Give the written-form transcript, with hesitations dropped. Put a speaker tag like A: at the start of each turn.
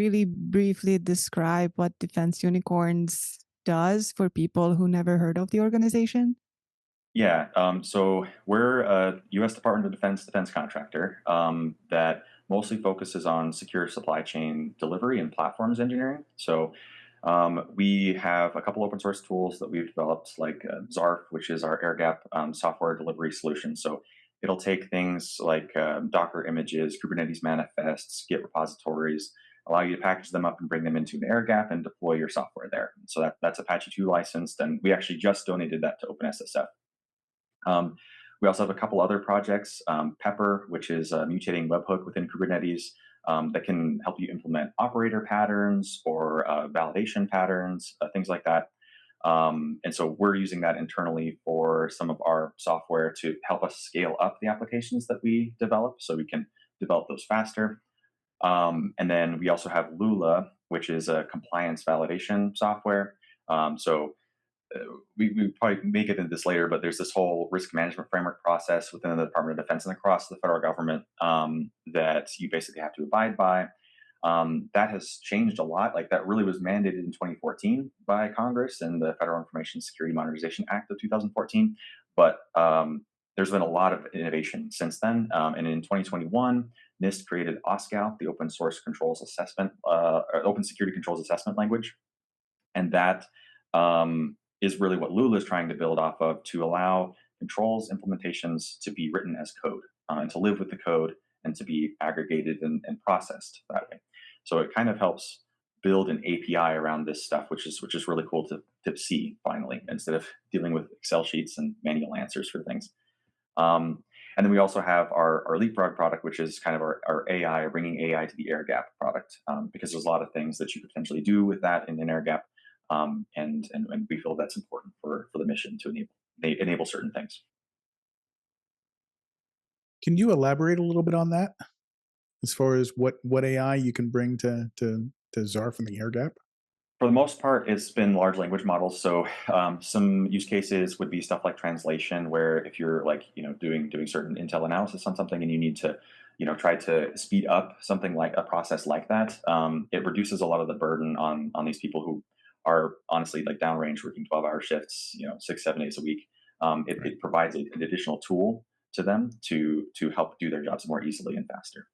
A: really briefly describe what Defense Unicorns does for people who never heard of the organization?
B: Yeah, so we're a U.S. Department of defense contractor that mostly focuses on secure supply chain delivery and platforms engineering. So we have a couple open source tools that we've developed, like Zarf, which is our air gap software delivery solution. So it'll take things like Docker images, Kubernetes manifests, Git repositories, allow you to package them up and bring them into an air gap and deploy your software there. So that's Apache 2 licensed, and we actually just donated that to OpenSSF. We also have a couple other projects, Pepper, which is a mutating webhook within Kubernetes that can help you implement operator patterns or validation patterns, things like that. And so we're using that internally for some of our software to help us scale up the applications that we develop so we can develop those faster. And then we also have Lula, which is a compliance validation software. So we probably may get into this later, but there's this whole risk management framework process within the Department of Defense and across the federal government that you basically have to abide by. That has changed a lot. Like that really was mandated in 2014 by Congress and the Federal Information Security Modernization Act of 2014. But there's been a lot of innovation since then. And in 2021, NIST created OSCAL, the Open Source Controls Assessment, or Open Security Controls Assessment language, and that is really what Lula is trying to build off of to allow controls implementations to be written as code and to live with the code and to be aggregated and processed that way. So it kind of helps build an API around this stuff, which is really cool to see finally, instead of dealing with Excel sheets and manual answers for things. And then we also have our Leapfrog product, which is kind of our AI, bringing AI to the air gap product, because there's a lot of things that you could potentially do with that in an air gap. And we feel that's important for the mission to enable certain things.
C: Can you elaborate a little bit on that as far as what AI you can bring to Zarf and the air gap?
B: For the most part, it's been large language models. So some use cases would be stuff like translation, where if you're like doing certain intel analysis on something and you need to try to speed up something like a process like that, it reduces a lot of the burden on these people who are honestly like downrange working 12-hour shifts, 6 7 days a week. It provides an additional tool to them to help do their jobs more easily and faster.